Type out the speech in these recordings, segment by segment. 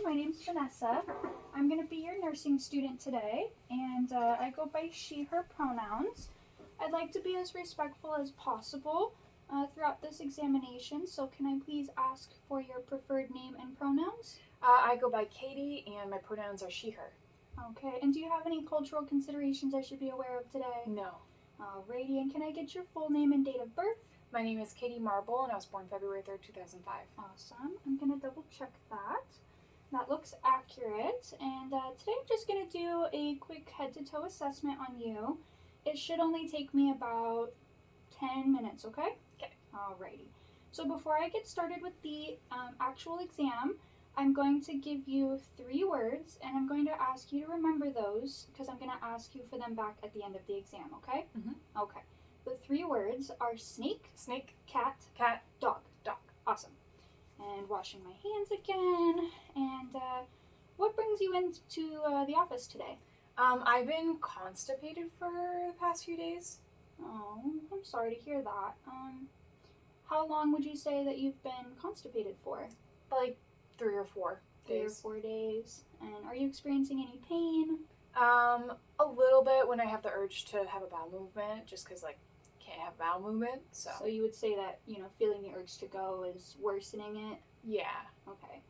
my name's Vanessa. I'm going to be your nursing student today, and I go by she, her pronouns. I'd like to be as respectful as possible throughout this examination, so can I please ask for your preferred name and pronouns? I go by Katie, and my pronouns are she, her. Okay, and do you have any cultural considerations I should be aware of today? No. Alrighty, and can I get your full name and date of birth? My name is Katie Marble, and I was born February 3rd, 2005. Awesome. I'm going to double check that. That looks accurate. And today I'm just going to do a quick head-to-toe assessment on you. It should only take me about 10 minutes, okay? Okay. Alrighty. So before I get started with the actual exam, I'm going to give you 3 words, and I'm going to ask you to remember those because I'm going to ask you for them back at the end of the exam, okay? Mm-hmm. Okay. The 3 words are snake, Snake, cat, cat, dog. dog. Awesome. And washing my hands again. And what brings you into the office today? I've been constipated for the past few days. Oh, I'm sorry to hear that. How long would you say that you've been constipated for? Like 3 or 4 3 days. or 4 days. And are you experiencing any pain? A little bit when I have the urge to have a bowel movement, just because, can't have bowel movement, so. So you would say that, feeling the urge to go is worsening it? Yeah. Okay.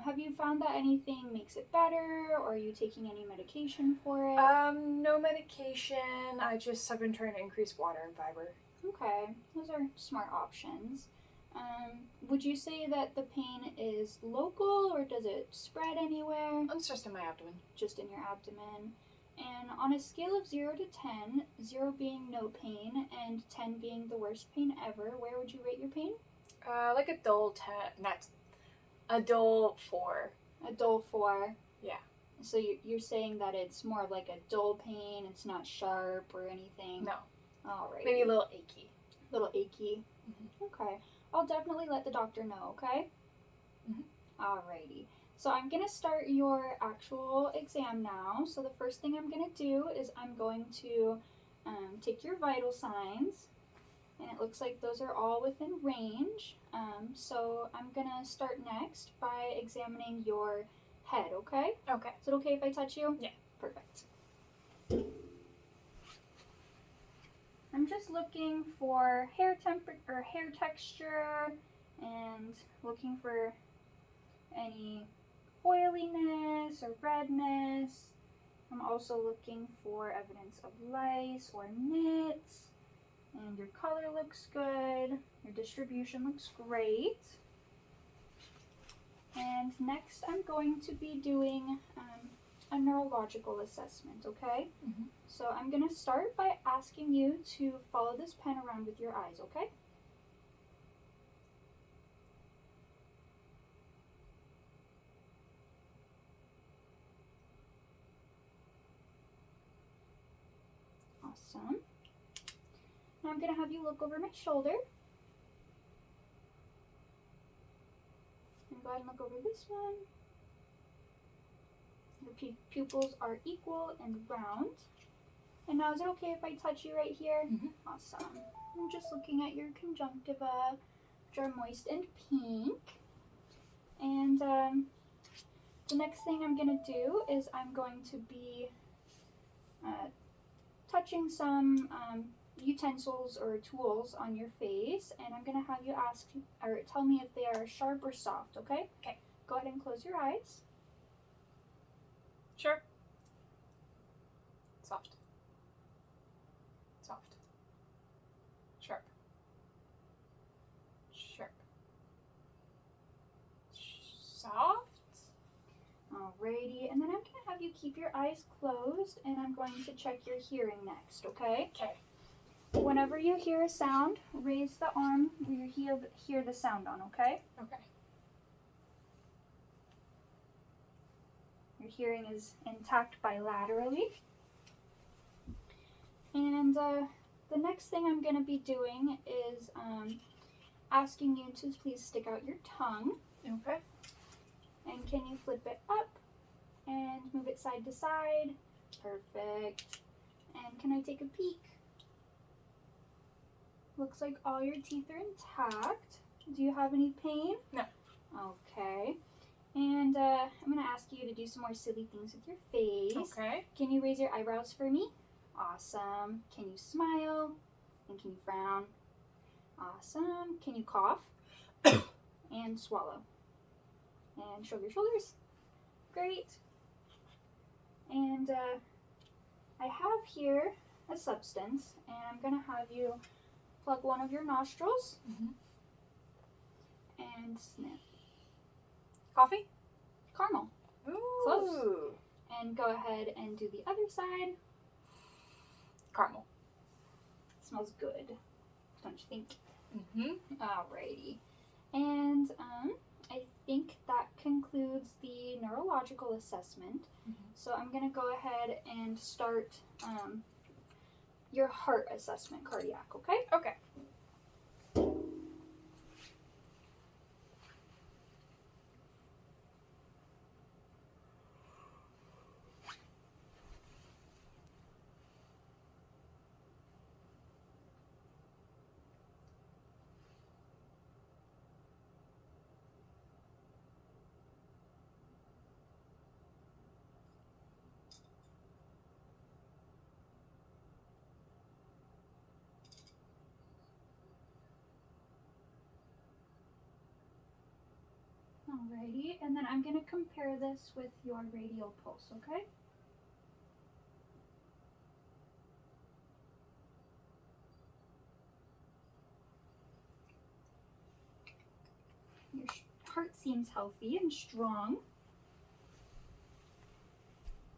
Have you found that anything makes it better, or are you taking any medication for it? No medication. I've been trying to increase water and fiber. Okay, those are smart options. Would you say that the pain is local, or does it spread anywhere? It's just in my abdomen. Just in your abdomen. And on a scale of 0 to 10, 0 being no pain and 10 being the worst pain ever, where would you rate your pain? Like a dull 10, a dull 4. A dull 4. Yeah. So you're saying that it's more like a dull pain, it's not sharp or anything? No. Alright. Maybe a little achy. Little achy? Mm-hmm. Okay. I'll definitely let the doctor know, okay? Mm-hmm. Alrighty. So I'm going to start your actual exam now. So the first thing I'm going to do is I'm going to take your vital signs. And it looks like those are all within range. So I'm going to start next by examining your head, okay? Okay. Is it okay if I touch you? Yeah. Perfect. I'm just looking for hair texture and looking for any oiliness or redness. I'm also looking for evidence of lice or nits. And your color looks good. Your distribution looks great. And next I'm going to be doing a neurological assessment, okay? Mm-hmm. So I'm going to start by asking you to follow this pen around with your eyes, okay? Awesome. Now I'm going to have you look over my shoulder. And go ahead and look over this one. Your pupils are equal and round. And now is it okay if I touch you right here? Mm-hmm. Awesome. I'm just looking at your conjunctiva, which are moist and pink. And the next thing I'm going to do is I'm going to be touching some utensils or tools on your face, and I'm going to have you ask or tell me if they are sharp or soft, okay? Okay. Go ahead and close your eyes. Sure. Soft. Soft. Sharp. Sharp. Soft? Alrighty, and then I'm going to have you keep your eyes closed, and I'm going to check your hearing next, okay? Okay. Whenever you hear a sound, raise the arm where you hear the sound on, okay? Okay. Your hearing is intact bilaterally. And the next thing I'm going to be doing is asking you to please stick out your tongue. Okay. And can you flip it up and move it side to side? Perfect. And can I take a peek? Looks like all your teeth are intact. Do you have any pain? No. Okay. And I'm gonna ask you to do some more silly things with your face. Okay. Can you raise your eyebrows for me? Awesome. Can you smile? And can you frown? Awesome. Can you cough? And swallow. And shrug your shoulders. Great. And I have here a substance, and I'm gonna have you plug one of your nostrils and sniff. Coffee? Caramel. Ooh. Close. And go ahead and do the other side. Caramel. Smells good, don't you think? Mm-hmm. Alrighty. And I think that concludes the neurological assessment. So I'm gonna go ahead and start your heart assessment, cardiac, okay? Okay. Alrighty, and then I'm gonna compare this with your radial pulse, okay? Your heart seems healthy and strong.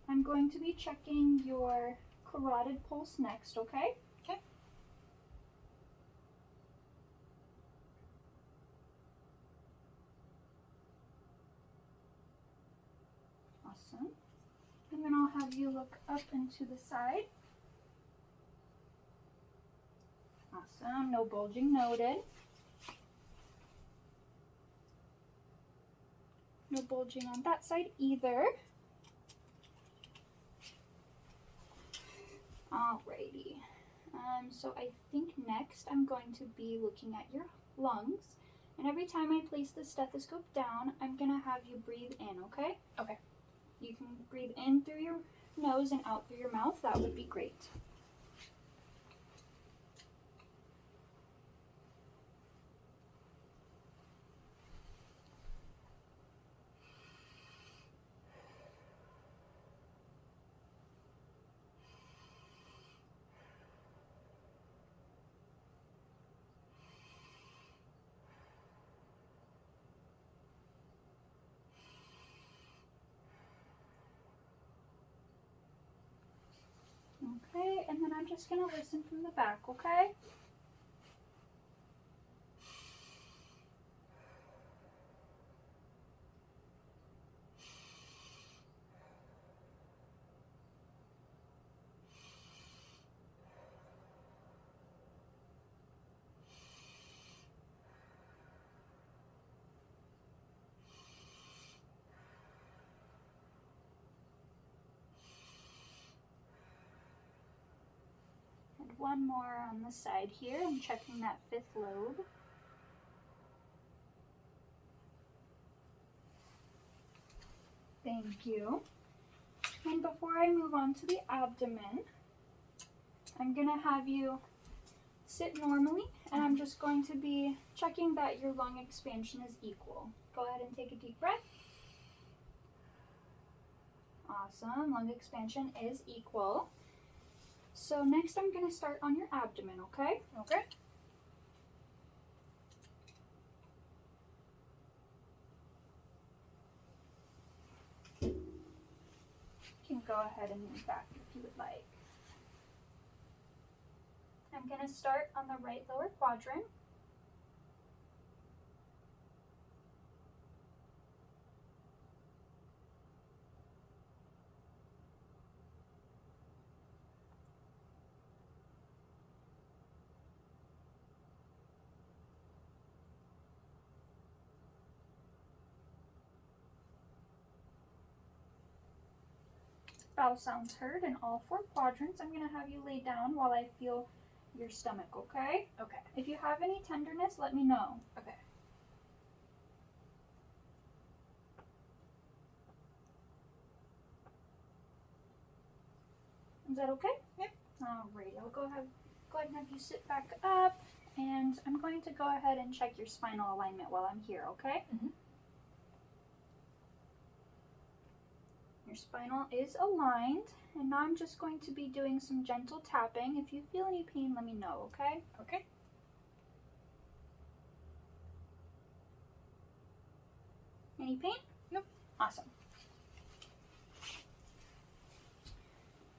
I'm going to be checking your carotid pulse next, okay? Okay. Awesome. And then I'll have you look up and to the side. Awesome. No bulging noted. No bulging on that side either. Alrighty. So I think next I'm going to be looking at your lungs. And every time I place the stethoscope down, I'm going to have you breathe in, okay? Okay. You can breathe in through your nose and out through your mouth. That would be great. Okay, and then I'm just going to listen from the back, okay? And one more on the side here. I'm checking that fifth lobe. Thank you. And before I move on to the abdomen, I'm going to have you sit normally, and I'm just going to be checking that your lung expansion is equal. Go ahead and take a deep breath. Awesome. Lung expansion is equal. So next I'm going to start on your abdomen, okay? Okay. You can go ahead and move back if you would like. I'm going to start on the right lower quadrant. Bowel sounds heard in all four quadrants. I'm going to have you lay down while I feel your stomach, okay? Okay. If you have any tenderness, let me know. Okay. Is that okay? Yep. Alrighty, I'll go ahead and have you sit back up, and I'm going to go ahead and check your spinal alignment while I'm here, okay? Mhm. Your spinal is aligned, and now I'm just going to be doing some gentle tapping. If you feel any pain, let me know, okay? Okay. Any pain? Nope. Awesome.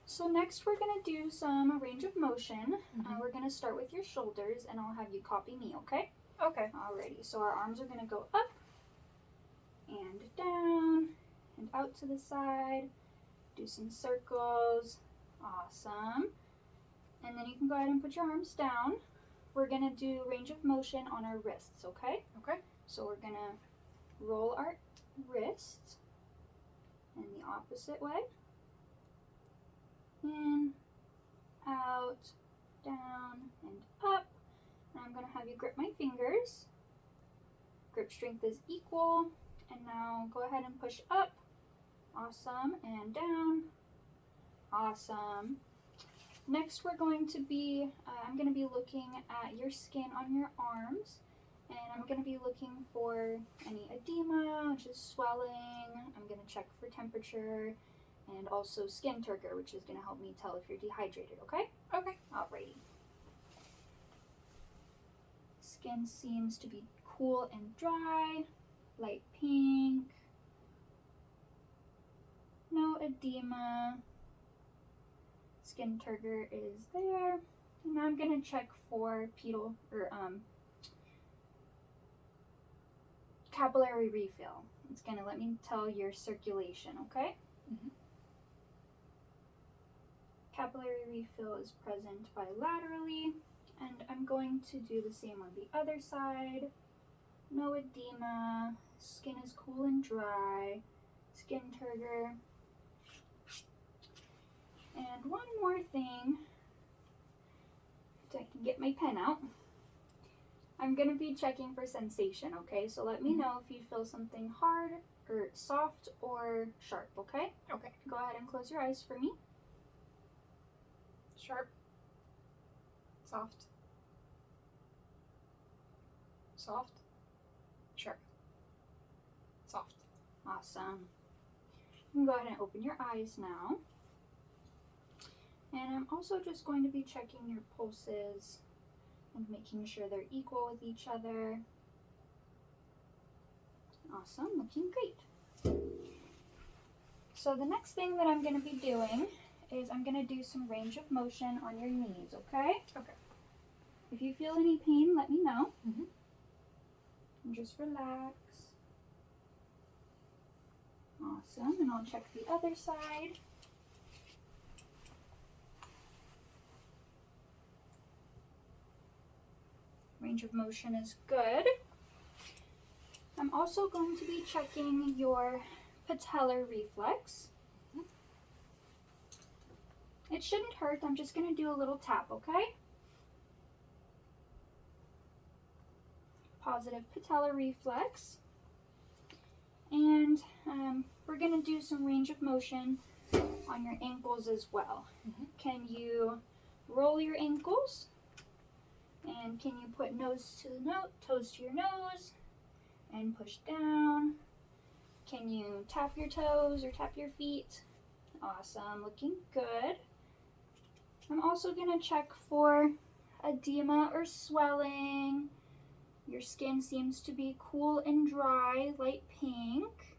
So next we're going to do some range of motion. We're going to start with your shoulders, and I'll have you copy me, okay? Okay. Alrighty, so our arms are going to go up and down and out to the side. Do some circles. Awesome. And then you can go ahead and put your arms down. We're going to do range of motion on our wrists, okay? Okay. So we're going to roll our wrists in the opposite way. In, out, down, and up. And I'm going to have you grip my fingers. Grip strength is equal. And now go ahead and push up. Awesome. And down. Awesome. Next we're going to be, I'm going to be looking at your skin on your arms. And I'm going to be looking for any edema, which is swelling. I'm going to check for temperature. And also skin turgor, which is going to help me tell if you're dehydrated, okay? Okay. Alrighty. Skin seems to be cool and dry, light pink, no edema, skin turgor is there. And now I'm going to check for pedal or capillary refill. It's going to let me tell your circulation, okay? Mhm. Capillary refill is present bilaterally, and I'm going to do the same on the other side. No edema, skin is cool and dry, skin turgor. And one more thing, if I can get my pen out, I'm going to be checking for sensation, okay? So let me know if you feel something hard or soft or sharp, okay? Okay. Go ahead and close your eyes for me. Sharp. Soft. Soft. Sharp. Soft. Awesome. You can go ahead and open your eyes now. And I'm also just going to be checking your pulses and making sure they're equal with each other. Awesome, looking great. So the next thing that I'm going to be doing is I'm going to do some range of motion on your knees, okay? Okay. If you feel any pain, let me know. Mhm. And just relax. Awesome, and I'll check the other side. Range of motion is good. I'm also going to be checking your patellar reflex. It shouldn't hurt. I'm just going to do a little tap, okay? Positive patellar reflex. And we're going to do some range of motion on your ankles as well. Can you roll your ankles? And can you put nose to the toes to your nose and push down? Can you tap your toes or tap your feet? Awesome, looking good. I'm also going to check for edema or swelling. Your skin seems to be cool and dry, light pink.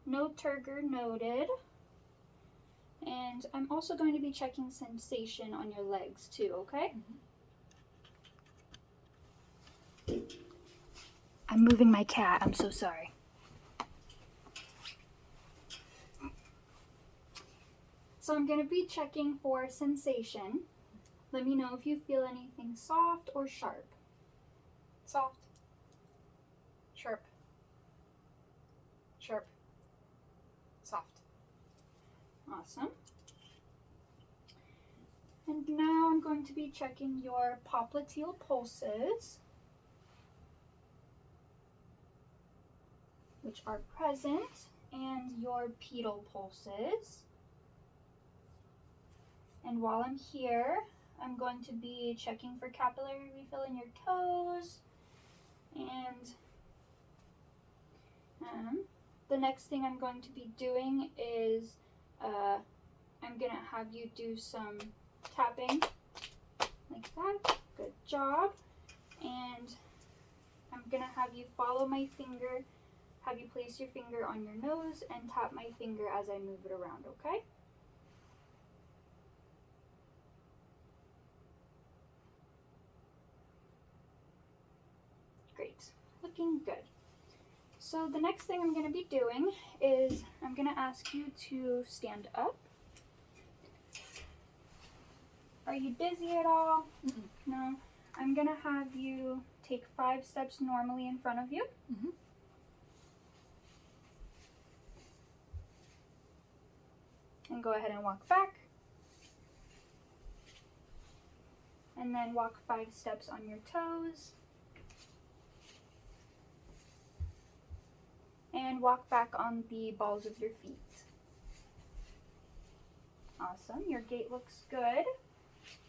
No turgor noted. And I'm also going to be checking sensation on your legs too, okay? I'm moving my cat, I'm so sorry. So I'm going to be checking for sensation. Let me know if you feel anything soft or sharp. Soft. Sharp. Sharp. Soft. Awesome. And now I'm going to be checking your popliteal pulses, which are present, and your pedal pulses. And while I'm here, I'm going to be checking for capillary refill in your toes. And the next thing I'm going to be doing is I'm going to have you do some tapping like that. Good job. And I'm going to have you follow my finger, have you place your finger on your nose and tap my finger as I move it around, okay? Great. Looking good. So the next thing I'm going to be doing is I'm going to ask you to stand up. Are you dizzy at all? Mm-mm. No? I'm going to have you take 5 steps normally in front of you. Mm-hmm. And go ahead and walk back. And then walk 5 steps on your toes. And walk back on the balls of your feet. Awesome, your gait looks good.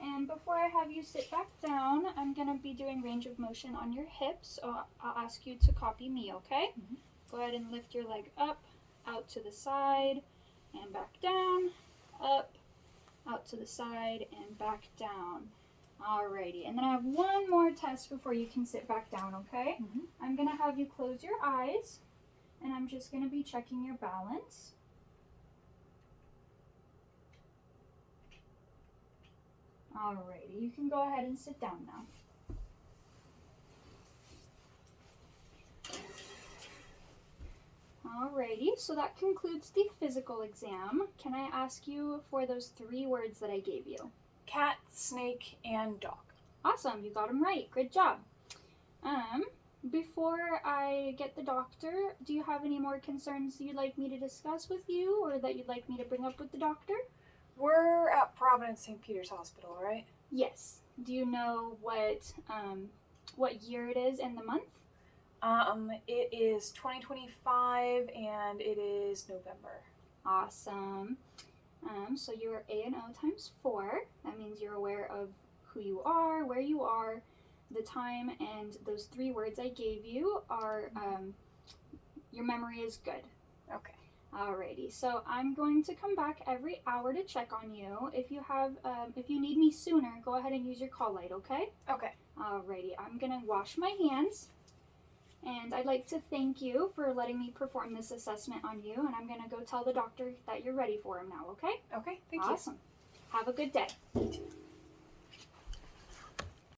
And before I have you sit back down, I'm going to be doing range of motion on your hips. So I'll ask you to copy me, okay? Mm-hmm. Go ahead and lift your leg up, out to the side, and back down, up, out to the side, and back down. Alrighty, and then I have one more test before you can sit back down, okay? Mm-hmm. I'm going to have you close your eyes, and I'm just going to be checking your balance. Alrighty, you can go ahead and sit down now. Alrighty, so that concludes the physical exam. Can I ask you for those 3 words that I gave you? Cat, snake, and dog. Awesome, you got them right. Good job. Before I get the doctor, do you have any more concerns you'd like me to discuss with you or that you'd like me to bring up with the doctor? We're at Providence St. Peter's Hospital, right? Yes. Do you know what year it is and the month? It is 2025 and it is November. Awesome. So you are A&O times 4. That means you're aware of who you are, where you are, the time, and those 3 words I gave you are, your memory is good. Okay. Alrighty, so I'm going to come back every hour to check on you. If you need me sooner, go ahead and use your call light, okay? Okay. Alrighty, I'm gonna wash my hands, and I'd like to thank you for letting me perform this assessment on you, and I'm gonna go tell the doctor that you're ready for him now, okay? Okay, thank you. Awesome. Have a good day.